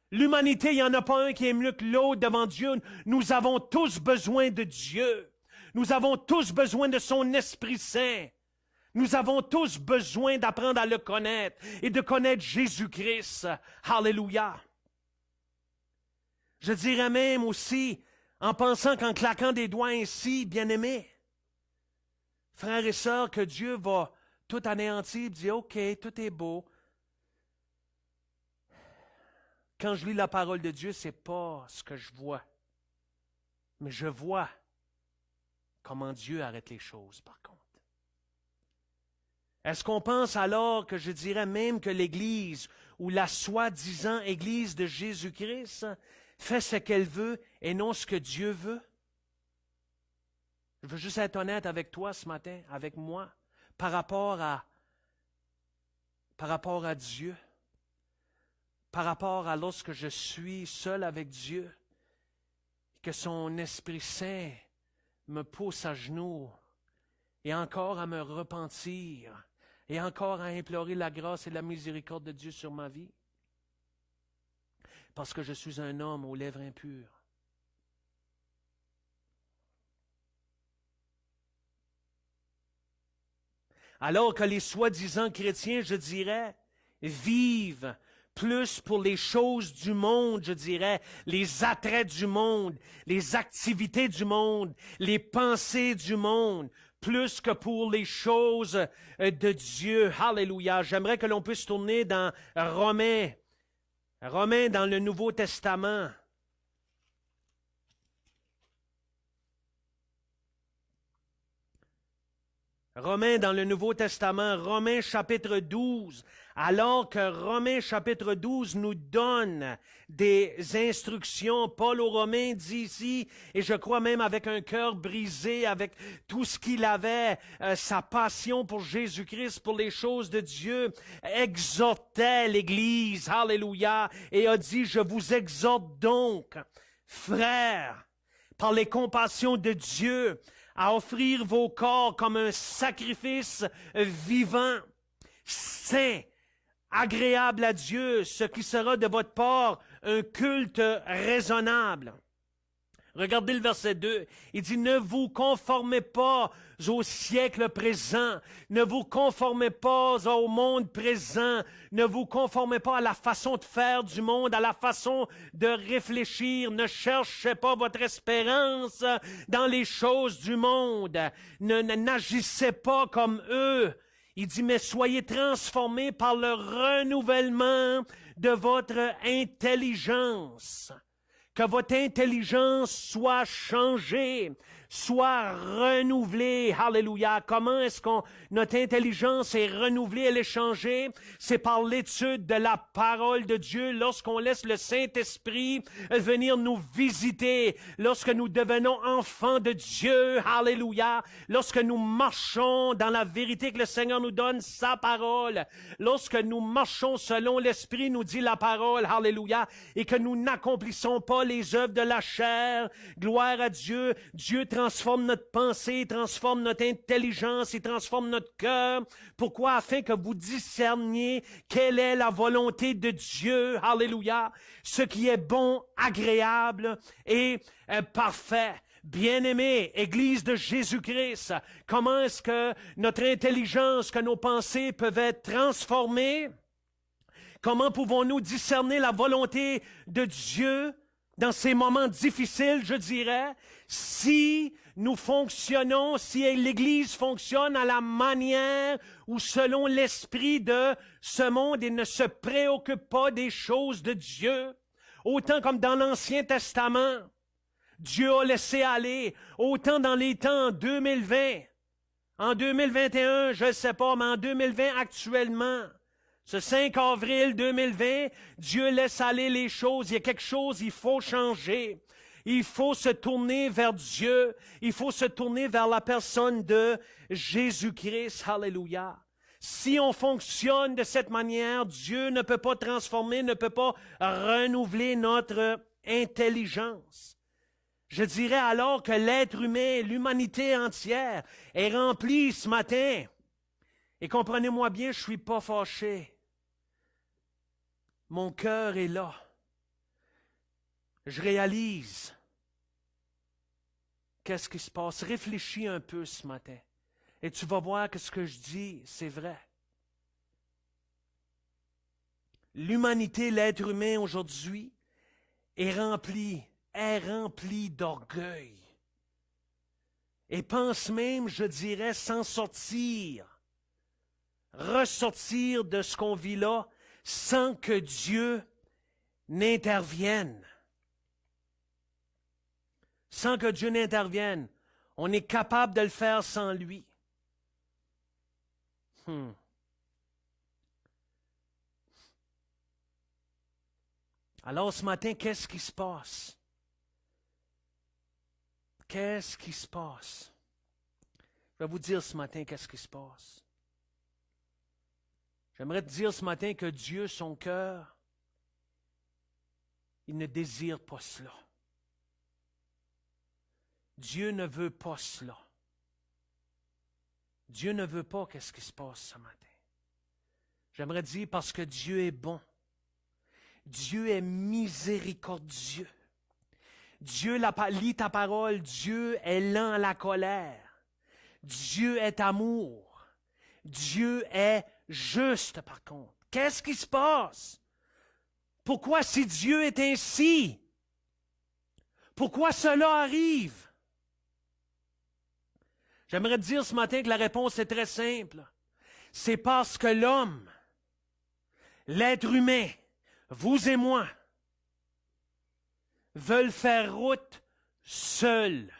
L'humanité, il n'y en a pas un qui est mieux que l'autre devant Dieu. Nous avons tous besoin de Dieu. Nous avons tous besoin de son Esprit Saint. Nous avons tous besoin d'apprendre à le connaître et de connaître Jésus-Christ. Alléluia. Je dirais même aussi, en pensant qu'en claquant des doigts ainsi, bien-aimés, frères et sœurs, que Dieu va tout anéantir et dire, OK, tout est beau. Quand je lis la parole de Dieu, ce n'est pas ce que je vois. Mais je vois comment Dieu arrête les choses, par contre. Est-ce qu'on pense alors que je dirais même que l'Église, ou la soi-disant Église de Jésus-Christ, fait ce qu'elle veut et non ce que Dieu veut? Je veux juste être honnête avec toi ce matin, avec moi, par rapport à Dieu, par rapport à lorsque je suis seul avec Dieu, que son Esprit Saint me pousse à genoux et encore à me repentir et encore à implorer la grâce et la miséricorde de Dieu sur ma vie. Parce que je suis un homme aux lèvres impures. Alors que les soi-disant chrétiens, je dirais, vivent plus pour les choses du monde, je dirais, les attraits du monde, les activités du monde, les pensées du monde, plus que pour les choses de Dieu. Alléluia. J'aimerais que l'on puisse tourner dans Romains dans le Nouveau Testament. Romains dans le Nouveau Testament, Romains chapitre 12, alors que Romains chapitre 12 nous donne des instructions, Paul aux Romains dit ici, et je crois même avec un cœur brisé, avec tout ce qu'il avait, sa passion pour Jésus-Christ, pour les choses de Dieu, exhortait l'Église, alléluia, et a dit, je vous exhorte donc, frères, par les compassions de Dieu, à offrir vos corps comme un sacrifice vivant, saint, agréable à Dieu, ce qui sera de votre part un culte raisonnable. Regardez le verset 2, il dit « Ne vous conformez pas au siècle présent, ne vous conformez pas au monde présent, ne vous conformez pas à la façon de faire du monde, à la façon de réfléchir, ne cherchez pas votre espérance dans les choses du monde, n'agissez pas comme eux. » Il dit « Mais soyez transformés par le renouvellement de votre intelligence. » Que votre intelligence soit changée, soit renouvelée. Alléluia. Comment est-ce que notre intelligence est renouvelée, elle est changée? C'est par l'étude de la parole de Dieu, lorsqu'on laisse le Saint-Esprit venir nous visiter, lorsque nous devenons enfants de Dieu. Alléluia. Lorsque nous marchons dans la vérité que le Seigneur nous donne, sa parole. Lorsque nous marchons selon l'Esprit, nous dit la parole. Alléluia. Et que nous n'accomplissons pas pas les œuvres de la chair. Gloire à Dieu. Dieu transforme notre pensée, transforme notre intelligence, il transforme notre cœur. Pourquoi? Afin que vous discerniez quelle est la volonté de Dieu. Alléluia. Ce qui est bon, agréable et parfait. Bien-aimés, Église de Jésus-Christ, comment est-ce que notre intelligence, que nos pensées peuvent être transformées? Comment pouvons-nous discerner la volonté de Dieu dans ces moments difficiles, je dirais, si nous fonctionnons, si l'Église fonctionne à la manière ou selon l'esprit de ce monde et ne se préoccupe pas des choses de Dieu, autant comme dans l'Ancien Testament. Dieu a laissé aller, autant dans les temps 2020, en 2021, je ne sais pas, mais en 2020 actuellement, ce 5 avril 2020, Dieu laisse aller les choses, il y a quelque chose, il faut changer. Il faut se tourner vers Dieu, il faut se tourner vers la personne de Jésus-Christ, alléluia. Si on fonctionne de cette manière, Dieu ne peut pas transformer, ne peut pas renouveler notre intelligence. Je dirais alors que l'être humain, l'humanité entière, est remplie ce matin. Et comprenez-moi bien, je ne suis pas fâché. Mon cœur est là. Je réalise qu'est-ce qui se passe. Réfléchis un peu ce matin. Et tu vas voir que ce que je dis, c'est vrai. L'humanité, l'être humain aujourd'hui, est rempli d'orgueil. Et pense même, je dirais, s'en sortir, ressortir de ce qu'on vit là, sans que Dieu n'intervienne. Sans que Dieu n'intervienne. On est capable de le faire sans lui. Alors ce matin, qu'est-ce qui se passe? Qu'est-ce qui se passe? Je vais vous dire ce matin qu'est-ce qui se passe. J'aimerais te dire ce matin que Dieu, son cœur, il ne désire pas cela. Dieu ne veut pas cela. Dieu ne veut pas qu'est-ce qui se passe ce matin. J'aimerais dire parce que Dieu est bon. Dieu est miséricordieux. Dieu lit ta parole. Dieu est lent à la colère. Dieu est amour. Dieu est juste, par contre. Qu'est-ce qui se passe? Pourquoi si Dieu est ainsi? Pourquoi cela arrive? J'aimerais te dire ce matin que la réponse est très simple. C'est parce que l'homme, l'être humain, vous et moi, veulent faire route seuls,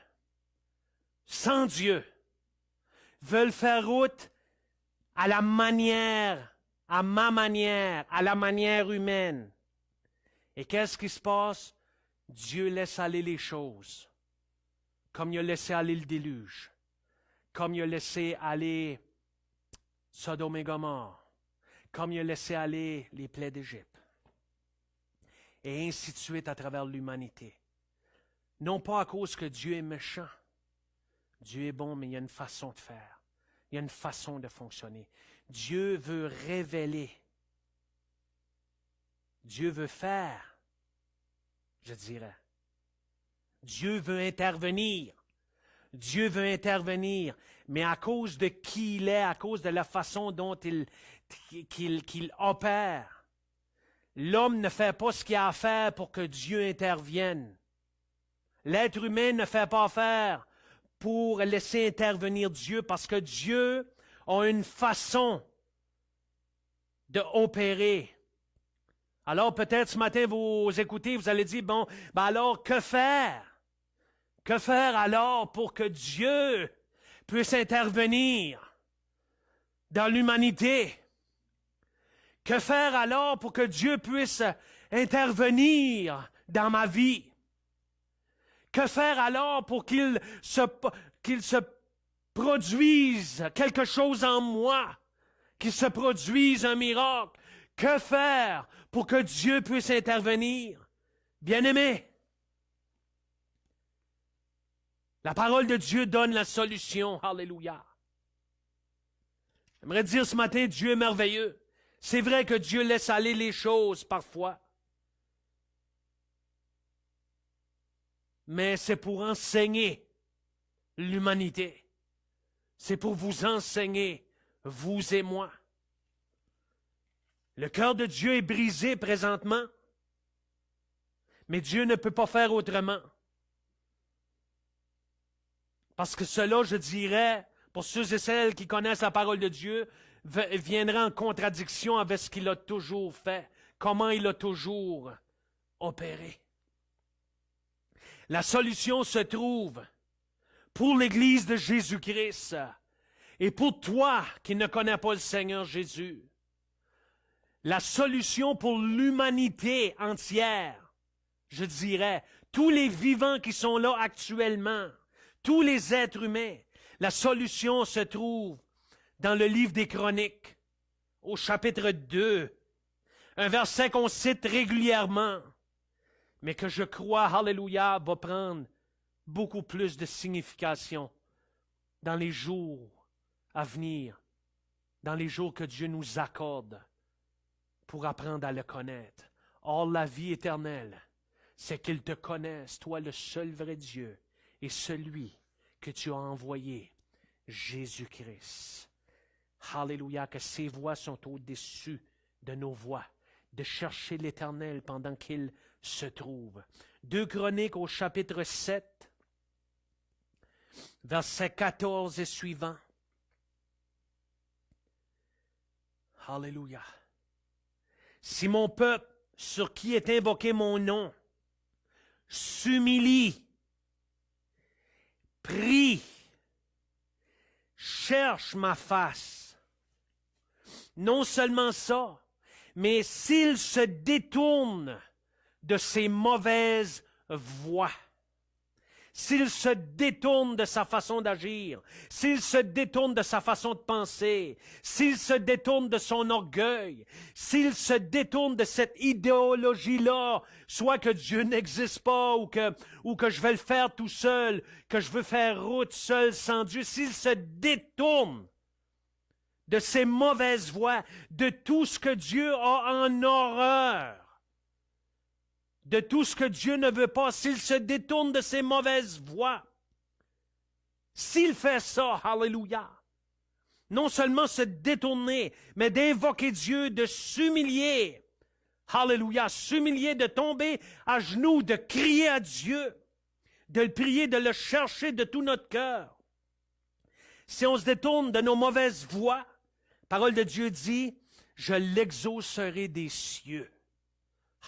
sans Dieu, veulent faire route à la manière, à ma manière, à la manière humaine. Et qu'est-ce qui se passe? Dieu laisse aller les choses, comme il a laissé aller le déluge, comme il a laissé aller Sodome et Gomorrhe, comme il a laissé aller les plaies d'Égypte. Et ainsi de suite à travers l'humanité. Non pas à cause que Dieu est méchant. Dieu est bon, mais il y a une façon de faire. Il y a une façon de fonctionner. Dieu veut révéler. Dieu veut faire, je dirais. Dieu veut intervenir. Dieu veut intervenir. Mais à cause de qui il est, à cause de la façon dont qu'il opère, l'homme ne fait pas ce qu'il a à faire pour que Dieu intervienne. L'être humain ne fait pas affaire pour laisser intervenir Dieu parce que Dieu a une façon d'opérer. Alors peut-être ce matin vous écoutez, vous allez dire, bon, ben alors que faire? Que faire alors pour que Dieu puisse intervenir dans l'humanité? Que faire alors pour que Dieu puisse intervenir dans ma vie? Que faire alors pour qu'il se produise quelque chose en moi, qu'il se produise un miracle? Que faire pour que Dieu puisse intervenir? Bien-aimés, La parole de Dieu donne la solution. Alléluia. J'aimerais dire ce matin, Dieu est merveilleux. C'est vrai que Dieu laisse aller les choses parfois. Mais c'est pour enseigner l'humanité. C'est pour vous enseigner, vous et moi. Le cœur de Dieu est brisé présentement, mais Dieu ne peut pas faire autrement. Parce que cela, je dirais, pour ceux et celles qui connaissent la parole de Dieu, viendra en contradiction avec ce qu'il a toujours fait, comment il a toujours opéré. La solution se trouve pour l'Église de Jésus-Christ et pour toi qui ne connais pas le Seigneur Jésus. La solution pour l'humanité entière, je dirais, tous les vivants qui sont là actuellement, tous les êtres humains, la solution se trouve dans le livre des Chroniques, au chapitre 2, un verset qu'on cite régulièrement, mais que je crois, alléluia, va prendre beaucoup plus de signification dans les jours à venir, dans les jours que Dieu nous accorde pour apprendre à le connaître. Or, la vie éternelle, c'est qu'ils te connaissent, toi le seul vrai Dieu, et celui que tu as envoyé, Jésus-Christ. Alléluia, que ses voix sont au-dessus de nos voix, de chercher l'Éternel pendant qu'il se trouve. 2 Chroniques au chapitre 7, versets 14 et suivants. Alléluia. Si mon peuple, sur qui est invoqué mon nom, s'humilie, prie, cherche ma face. Non seulement ça, mais s'il se détourne de ses mauvaises voies, s'il se détourne de sa façon d'agir, s'il se détourne de sa façon de penser, s'il se détourne de son orgueil, s'il se détourne de cette idéologie-là, soit que Dieu n'existe pas ou que je vais le faire tout seul, que je veux faire route seul sans Dieu, s'il se détourne de ses mauvaises voies, de tout ce que Dieu a en horreur, de tout ce que Dieu ne veut pas, s'il se détourne de ses mauvaises voies, s'il fait ça, alléluia, non seulement se détourner, mais d'invoquer Dieu, de s'humilier, alléluia, s'humilier, de tomber à genoux, de crier à Dieu, de le prier, de le chercher de tout notre cœur. Si on se détourne de nos mauvaises voies, la parole de Dieu dit, je l'exaucerai des cieux.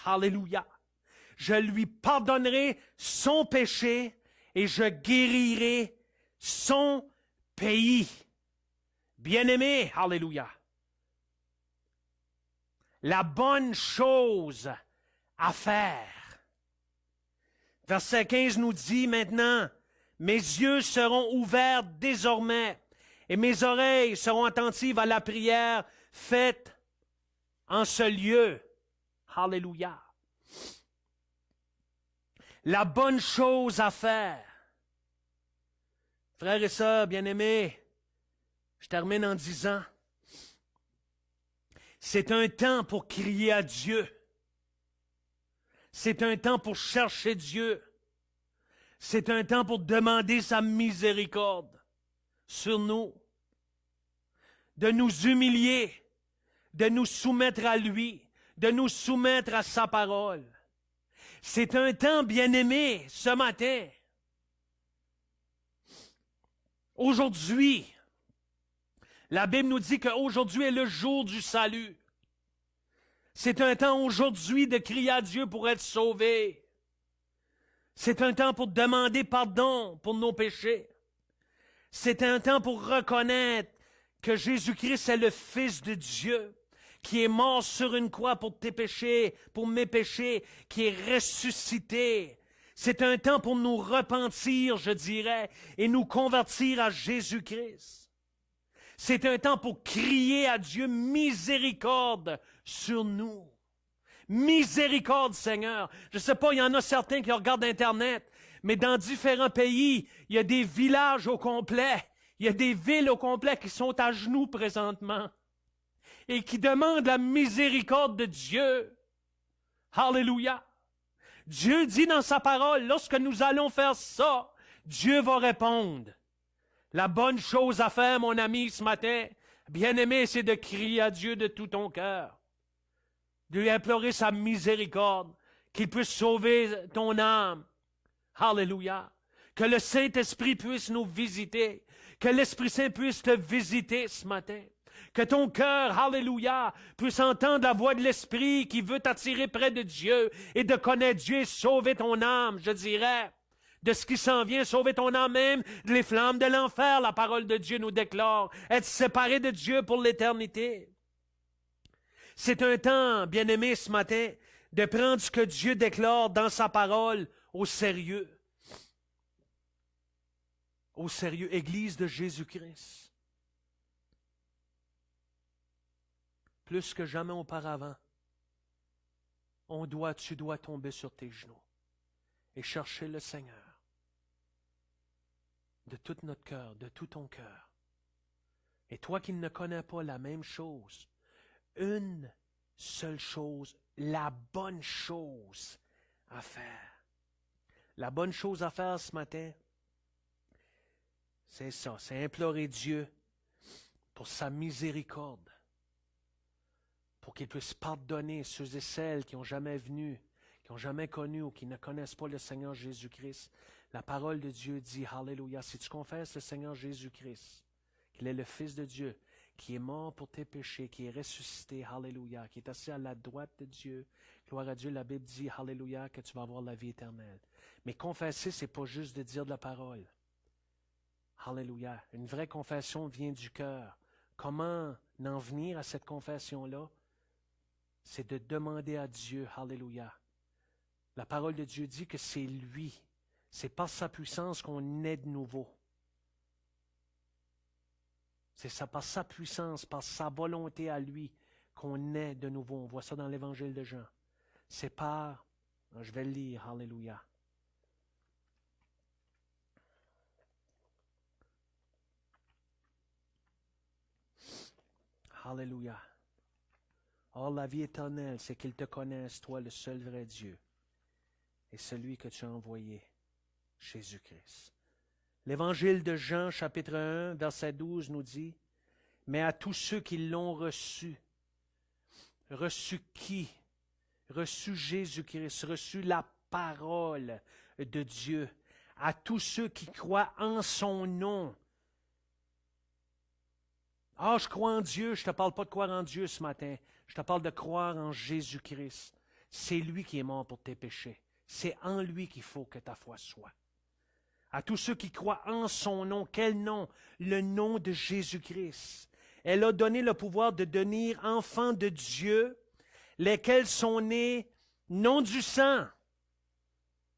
Alléluia. Je lui pardonnerai son péché et je guérirai son pays. Bien-aimé, alléluia. La bonne chose à faire. Verset 15 nous dit maintenant, mes yeux seront ouverts désormais et mes oreilles seront attentives à la prière faite en ce lieu. Alléluia. La bonne chose à faire. Frères et sœurs bien-aimés, je termine en disant, c'est un temps pour crier à Dieu. C'est un temps pour chercher Dieu. C'est un temps pour demander sa miséricorde sur nous, de nous humilier, de nous soumettre à lui, de nous soumettre à sa parole. C'est un temps bien-aimé ce matin. Aujourd'hui, la Bible nous dit qu'aujourd'hui est le jour du salut. C'est un temps aujourd'hui de crier à Dieu pour être sauvé. C'est un temps pour demander pardon pour nos péchés. C'est un temps pour reconnaître que Jésus-Christ est le Fils de Dieu, qui est mort sur une croix pour tes péchés, pour mes péchés, qui est ressuscité. C'est un temps pour nous repentir, je dirais, et nous convertir à Jésus-Christ. C'est un temps pour crier à Dieu miséricorde sur nous. Miséricorde, Seigneur. Je ne sais pas, il y en a certains qui regardent Internet, mais dans différents pays, il y a des villages au complet, il y a des villes au complet qui sont à genoux présentement et qui demandent la miséricorde de Dieu. Alléluia! Dieu dit dans sa parole, lorsque nous allons faire ça, Dieu va répondre. La bonne chose à faire, mon ami, ce matin, bien-aimé, c'est de crier à Dieu de tout ton cœur, de lui implorer sa miséricorde, qu'il puisse sauver ton âme. Alléluia! Que le Saint-Esprit puisse nous visiter, que l'Esprit Saint puisse te visiter ce matin. Que ton cœur, alléluia, puisse entendre la voix de l'Esprit qui veut t'attirer près de Dieu et de connaître Dieu et sauver ton âme, je dirais, de ce qui s'en vient, sauver ton âme même, les flammes de l'enfer, la parole de Dieu nous déclare, être séparé de Dieu pour l'éternité. C'est un temps, bien-aimé, ce matin, de prendre ce que Dieu déclare dans sa parole au sérieux. Au sérieux, Église de Jésus-Christ. Plus que jamais auparavant, tu dois tomber sur tes genoux et chercher le Seigneur de tout notre cœur, de tout ton cœur. Et toi qui ne connais pas la même chose, une seule chose, la bonne chose à faire. La bonne chose à faire ce matin, c'est ça, c'est implorer Dieu pour sa miséricorde, pour qu'il puisse pardonner ceux et celles qui n'ont jamais venu, qui n'ont jamais connu ou qui ne connaissent pas le Seigneur Jésus-Christ. La parole de Dieu dit, alléluia, si tu confesses le Seigneur Jésus-Christ, qu'il est le Fils de Dieu, qui est mort pour tes péchés, qui est ressuscité, alléluia, qui est assis à la droite de Dieu, gloire à Dieu, la Bible dit, alléluia, que tu vas avoir la vie éternelle. Mais confesser, ce n'est pas juste de dire de la parole. Alléluia. Une vraie confession vient du cœur. Comment en venir à cette confession-là? C'est de demander à Dieu, alléluia. La parole de Dieu dit que c'est lui, c'est par sa puissance qu'on est de nouveau. C'est ça, par sa puissance, par sa volonté à lui, qu'on est de nouveau. On voit ça dans l'Évangile de Jean. C'est par, je vais le lire, alléluia. Alléluia. Or, la vie éternelle, c'est qu'ils te connaissent, toi, le seul vrai Dieu, et celui que tu as envoyé, Jésus-Christ. L'Évangile de Jean, chapitre 1, verset 12, nous dit, « Mais à tous ceux qui l'ont reçu, reçu qui? Reçu Jésus-Christ, reçu la parole de Dieu, à tous ceux qui croient en son nom. » Ah, je crois en Dieu, je ne te parle pas de croire en Dieu ce matin. Je te parle de croire en Jésus-Christ. C'est lui qui est mort pour tes péchés. C'est en lui qu'il faut que ta foi soit. À tous ceux qui croient en son nom, quel nom? Le nom de Jésus-Christ. Elle a donné le pouvoir de devenir enfants de Dieu, lesquels sont nés non du sang.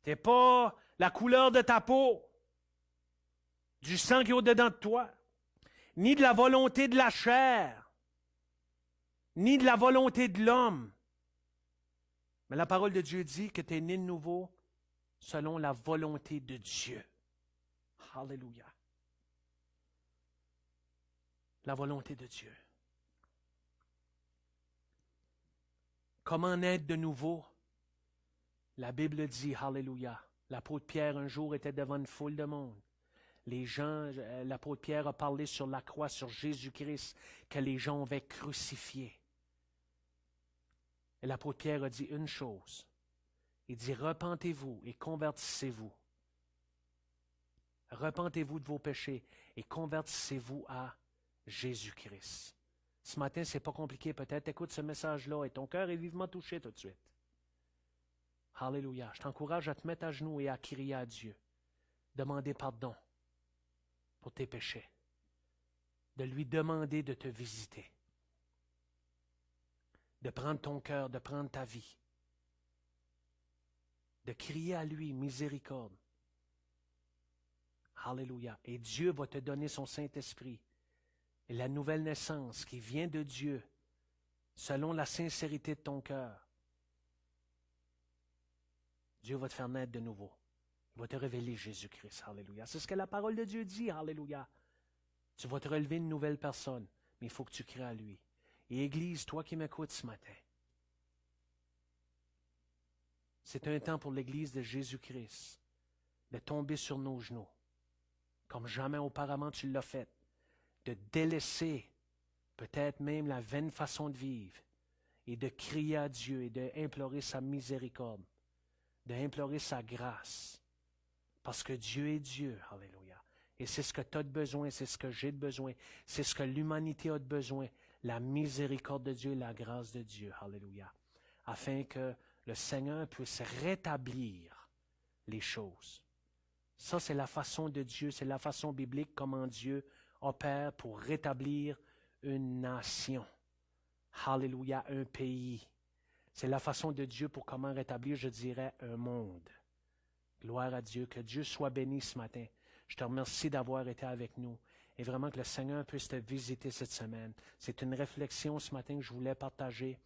Ce n'est pas la couleur de ta peau, du sang qui est au-dedans de toi, ni de la volonté de la chair, ni de la volonté de l'homme. Mais la parole de Dieu dit que tu es né de nouveau selon la volonté de Dieu. Alléluia. La volonté de Dieu. Comment naître de nouveau? La Bible dit, alléluia, l'apôtre Pierre un jour était devant une foule de monde. Les gens, l'apôtre Pierre a parlé sur la croix, sur Jésus-Christ, que les gens avaient crucifié. Et l'apôtre Pierre a dit une chose. Il dit, repentez-vous et convertissez-vous. Repentez-vous de vos péchés et convertissez-vous à Jésus-Christ. Ce matin, ce n'est pas compliqué. Peut-être écoute ce message-là et ton cœur est vivement touché tout de suite. Alléluia. Je t'encourage à te mettre à genoux et à crier à Dieu. Demander pardon pour tes péchés. De lui demander de te visiter. De prendre ton cœur, de prendre ta vie. De crier à lui, miséricorde. Alléluia. Et Dieu va te donner son Saint-Esprit. Et la nouvelle naissance qui vient de Dieu, selon la sincérité de ton cœur. Dieu va te faire naître de nouveau. Il va te révéler Jésus-Christ. Alléluia. C'est ce que la parole de Dieu dit. Alléluia. Tu vas te relever une nouvelle personne, mais il faut que tu crées à lui. Et Église, toi qui m'écoutes ce matin, c'est un temps pour l'Église de Jésus-Christ de tomber sur nos genoux, comme jamais auparavant tu l'as fait, de délaisser peut-être même la vaine façon de vivre et de crier à Dieu et d'implorer sa miséricorde, d'implorer sa grâce, parce que Dieu est Dieu, alléluia. Et c'est ce que tu as de besoin, c'est ce que j'ai de besoin, c'est ce que l'humanité a de besoin, la miséricorde de Dieu et la grâce de Dieu, alléluia, afin que le Seigneur puisse rétablir les choses. Ça, c'est la façon de Dieu, c'est la façon biblique comment Dieu opère pour rétablir une nation. Alléluia, un pays. C'est la façon de Dieu pour comment rétablir, je dirais, un monde. Gloire à Dieu, que Dieu soit béni ce matin. Je te remercie d'avoir été avec nous et vraiment que le Seigneur puisse te visiter cette semaine. C'est une réflexion ce matin que je voulais partager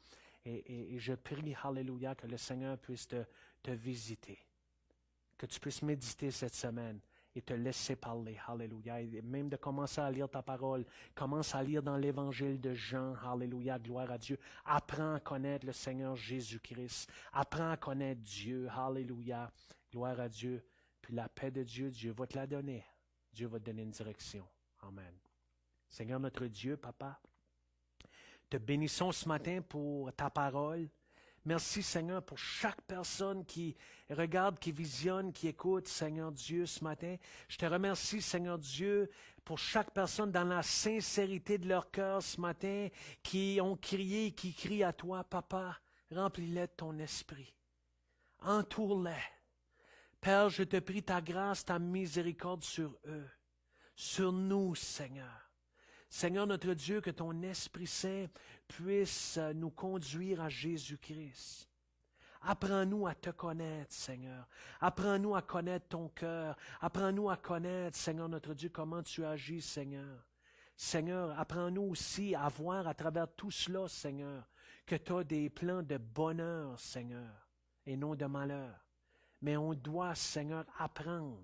et je prie, alléluia, que le Seigneur puisse te visiter. Que tu puisses méditer cette semaine et te laisser parler, alléluia, et même de commencer à lire ta parole, commence à lire dans l'évangile de Jean, alléluia, gloire à Dieu, apprends à connaître le Seigneur Jésus-Christ, apprends à connaître Dieu, alléluia, gloire à Dieu, puis la paix de Dieu, Dieu va te la donner, Dieu va te donner une direction, amen. Seigneur notre Dieu, Papa, te bénissons ce matin pour ta parole. Merci, Seigneur, pour chaque personne qui regarde, qui visionne, qui écoute, Seigneur Dieu, ce matin. Je te remercie, Seigneur Dieu, pour chaque personne dans la sincérité de leur cœur ce matin, qui ont crié, qui crient à toi, Papa, remplis-les de ton esprit. Entoure-les. Père, je te prie ta grâce, ta miséricorde sur eux, sur nous, Seigneur. Seigneur notre Dieu, que ton Esprit Saint puisse nous conduire à Jésus-Christ. Apprends-nous à te connaître, Seigneur. Apprends-nous à connaître ton cœur. Apprends-nous à connaître, Seigneur notre Dieu, comment tu agis, Seigneur. Seigneur, apprends-nous aussi à voir à travers tout cela, Seigneur, que tu as des plans de bonheur, Seigneur, et non de malheur. Mais on doit, Seigneur, apprendre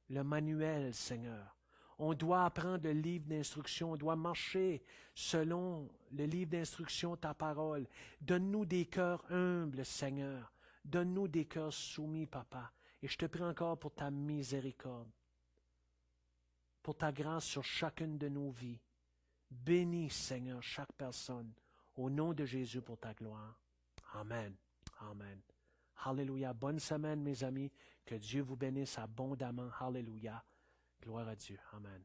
le manuel, Seigneur. On doit apprendre le livre d'instruction, on doit marcher selon le livre d'instruction, ta parole. Donne-nous des cœurs humbles, Seigneur. Donne-nous des cœurs soumis, Papa. Et je te prie encore pour ta miséricorde, pour ta grâce sur chacune de nos vies. Bénis, Seigneur, chaque personne, au nom de Jésus pour ta gloire. Amen. Amen. Alléluia. Bonne semaine, mes amis. Que Dieu vous bénisse abondamment. Alléluia. Gloire à Dieu. Amen.